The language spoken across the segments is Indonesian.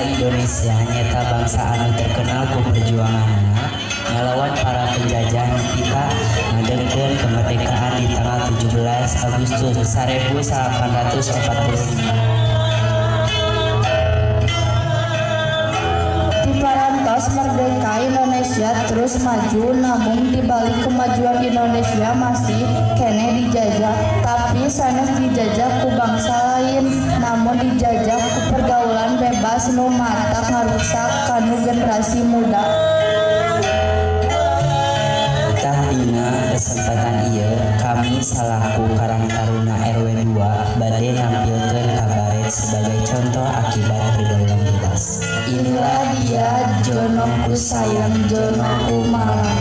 Indonesia nyata bangsa anu terkenal ku perjuanganna ngalawan para penjajah kita ngadengkeun kemerdekaan di tanggal 17 Agustus 1845. Parantos merdeka Indonesia terus maju, namun di balik kemajuan Indonesia masih kene dijajah, tapi sanes dijajah ku bangsa lain, namun dijajah ku pergaulan bebas nu matak ngarusak kanu generasi muda. Tah dina kesempatan ieu kami salaku Karang Taruna RW 2 bade nampilkeun kabaret sebagai contoh akibat pergaulan bebas. Inilah dia Jonoku sayang, Jonoku malang.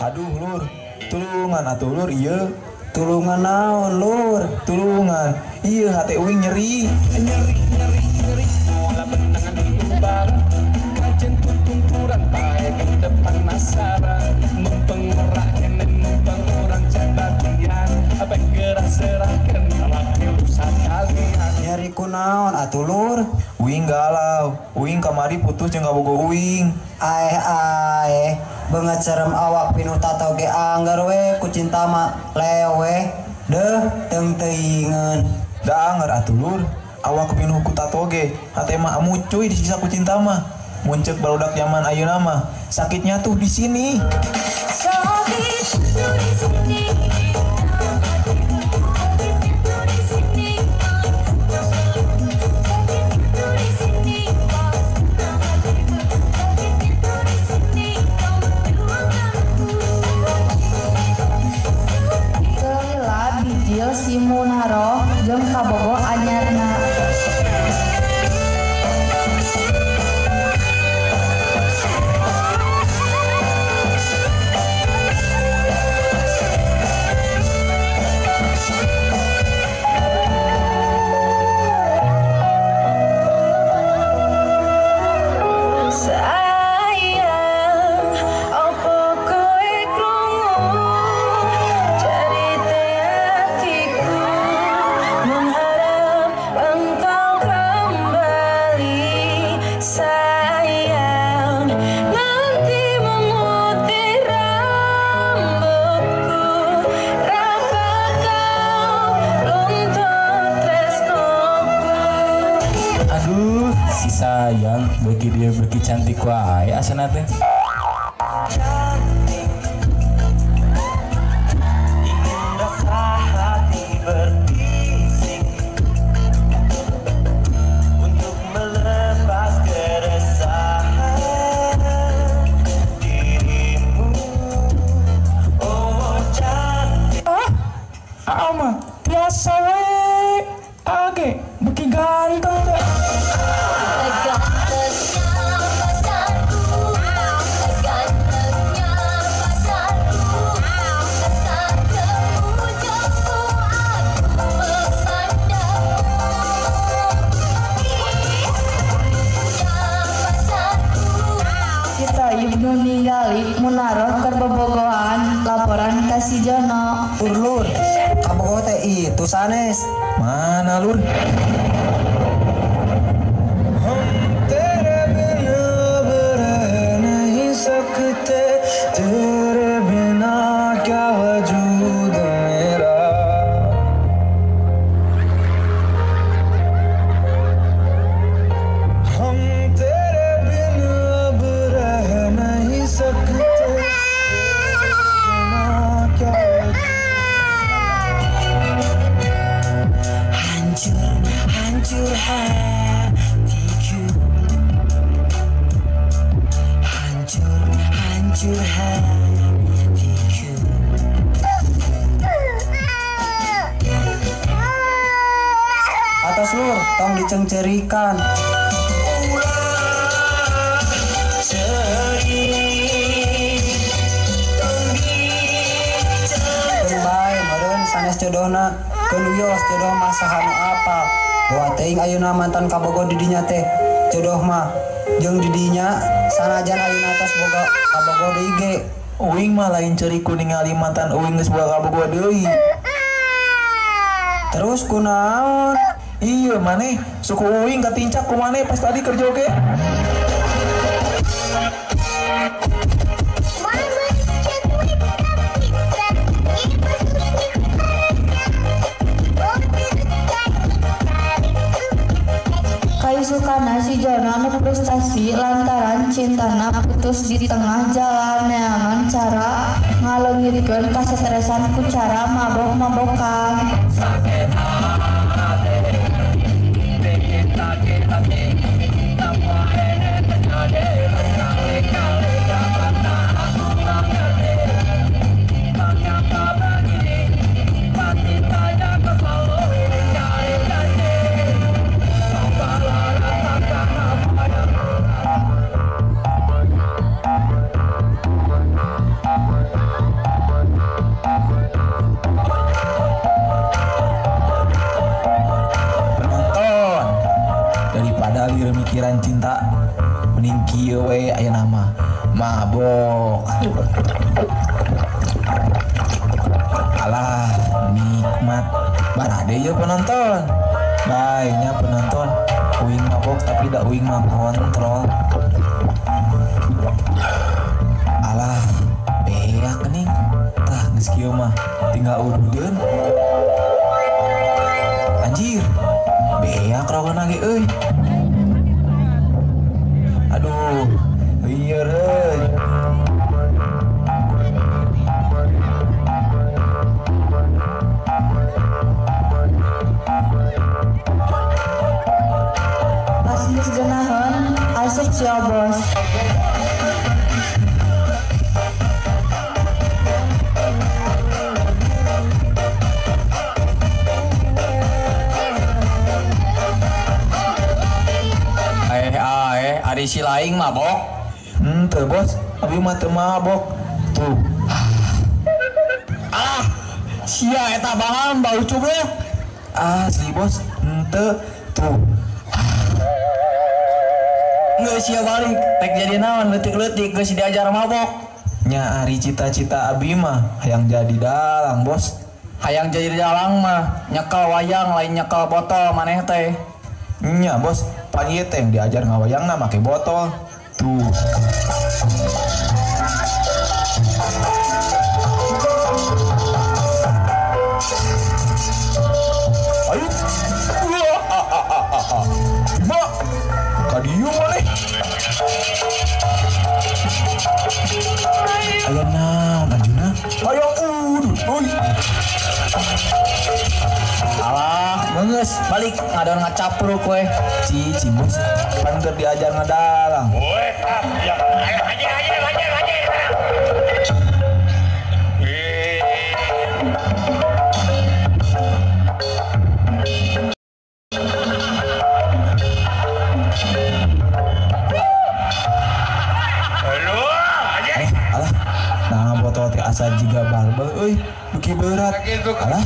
Aduh lur, tulungan atuh lur ieu. Tulungan naon lur? Tulungan. Ieu hate uing nyeri. Nyeri. Mola benangan tumbal. Kajen tutumpuran bae ke depan masalah. Mempengerak kene numpang orang jabatian. Apa gerah serahkeun laki lusa kalian. Nyeri kunaon atuh lur? Uing galau. Uing kamari putus jeung kabogo uing. Ae banget serem awak pinuh tato ge anggar we ku cinta mah lewe deh teng teuingeun da anggar atuh lur awak pinuh ku tato ge hate mah amucuy disiksa ku cinta mah muncek barudak zaman ayeuna mah sakitnya tuh di sini. Si Munaro jeung kabogo anyarna. Sayang, bagi dia bagi cantik wae asana teh. Ingin rasa hati berbisik untuk melepas keresahan dirimu. Oh cantik. Ama biasa wae. Age beki ganteng teh. munaroh keur bobogohan laporan ka si Jono. Lur, kabogoh teh itu sanes. Mana lur? Atas lur, tong dicengcerikan. Bae meureun sanes jodohna keun wios jodoh mah sahanu apa. Bawa teuing ayeuna mantan kabogoh di dinya teh. Jodoh mah jeung di dinya sanajan ayeuna tos boga kabogoh deui ge. Uing mah lain ceuri ku ningali mantan uing geus boga kabogoh deui. Terus kunaon? Iya maneh suku uing katincak ku maneh pas tadi kerja oge. Kaisukana si Jono anu frustasi lantaran cintana putus di tengah jalan neangan cara ngaleungitkeun kasatresan ku cara mabok-mabokan. Mikiran cinta mending kieu we aya nama mabok. Alah nikmat barade ya penonton. Baiknya penonton uing mabok tapi da uing mah kontrol. Alah beak geuning tah geus kieu mah tinggal ududeun. Anjir beak rawana ge euy. Aduh, iya rey. Pas geus geunaheun asup sia bos. Ari si laing mabok. Teu bos, abi mah teu mabok. Tuh. Ah, sia eta bahan bau cublek. Asli bos, henteu tuh. Nggak sia balik, tek jadi naon leutik-leutik geus diajar mabok. Nya ari cita-cita abi mah hayang jadi dalang bos. Hayang jadi dalang mah nyekel wayang lain nyekel botol maneh teh. Nya bos, pagi teh yang diajar ngawayangna make botol. Tuh. Ayo. Ma. Kadieu maneh. Aya naon anjeunna? Aya udut euy. Alah, geus balik ngadon ngacapruk we. Cici bos, pan keur diajar ngadalang. Woi, ya, aja. Halo, aja. Alah, nah botol teh asa jiga barbel euy, beuki berat. Alah.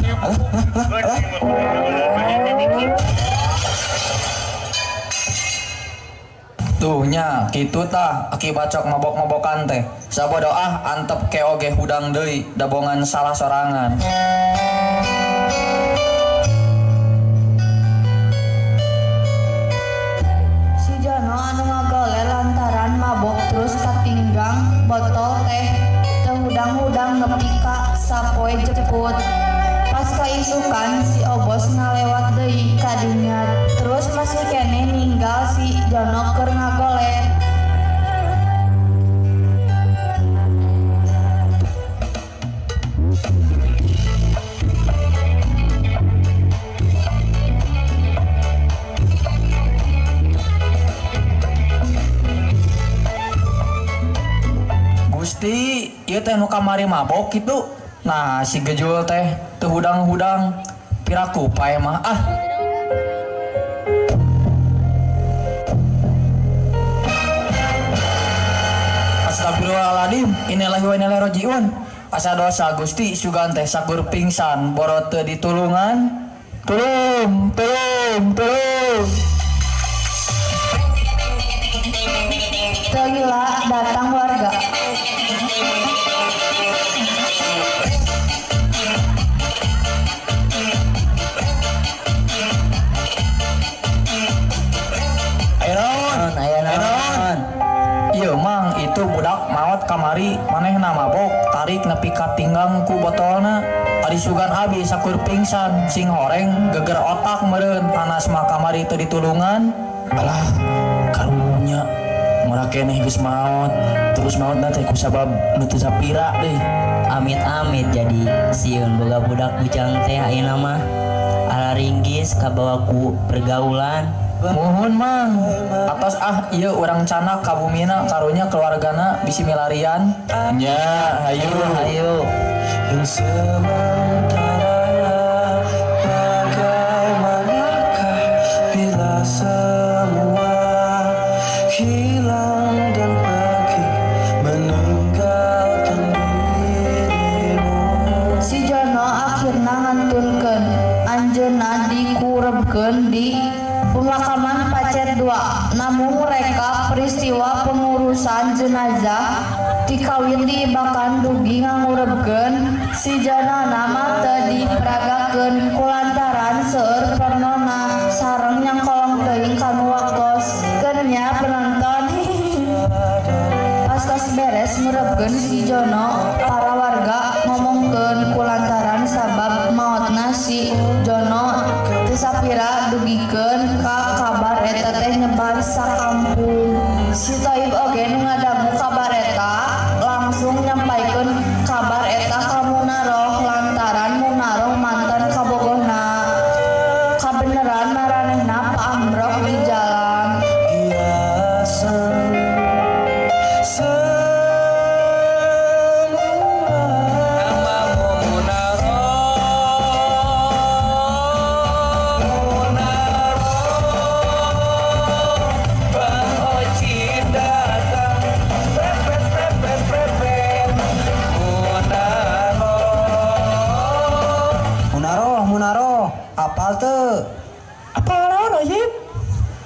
Tuhnya kitu tah akibat cok mabok-mabokan teh sabodoah antep ke oge hudang deui dabongan salah sorangan. Si Jono anu ngagole lantaran mabok terus katinggang botol teh hudang-hudang nepi ka sapoe jeput. Pas kaisukan si Obos ngalewat deui ka dinya terus masih kene ninggal si Jono keur ngagole. Gusti, ieu teh nu kamari mabok kitu. Nah, si Gejul teh teu hudang-hudang piraku pae mah ah. Astagfirullahaladzim, inillahi wa inna ilaihi rajiun. Asa dosa Gusti sugan teh sakur pingsan boro teu ditulungan. Tulung. Tegila datang warga. Ayo naon. Iya mang itu budak maot kamari manehna mabok tarik nepi ka tinggang ku botolna. Ari sugan abi sakur pingsan sing horeng geger otak meureun panas mah kamari teu ditulungan. Alah karunya murah keneh geus maot terus maotna teh kusabab nu teu sapira deui. Amit-amit jadi sieun boga budak bujang teh ayeuna mah ala ringgis kabawa ku pergaulan. Mohon mang atas ieu urang canak kabumina karunya keluargana bisi milarian. Nya hayu. Yang sementara bagaimanakah bila semua hilang dan pergi meninggalkan dirimu. Si Jono akhirna ngantunkeun anjeunna dikurebkeun di pemakaman Pacet 2. Namun mereka peristiwa pengurusan jenazah dikawin diibakan dugi ngangurebkeun si Jono nama teu diperagakeun kulantaran seueur pernona sareng nyangkolong teuing kanu waktos keunnya penonton. Pas tos beres ngurebkeun si Jono para warga ngomongkeun kulantaran sabab maotna si Jono teu sapira dugikeun ka kabar eta teh nyebar sakampung. Si Toib oge nu ngadangu kabar eta langsung nyampaikeun kabar eta ka Munaroh lantaran Munaroh mantan kabogohna. Kabeneran maranehna paambrok di jalan. Munaro, apal teu? Apal naon Ojib?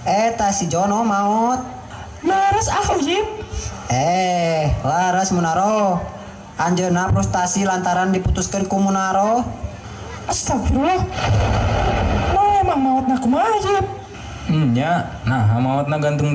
Eta si Jono maot. Laras Ojib. Laras Munaro. Anjeunna frustasi lantaran diputuskeun ku Munaro. Astagfirullah. Nah emang maotna kumaha Ojib? Nya, nah maotna gantung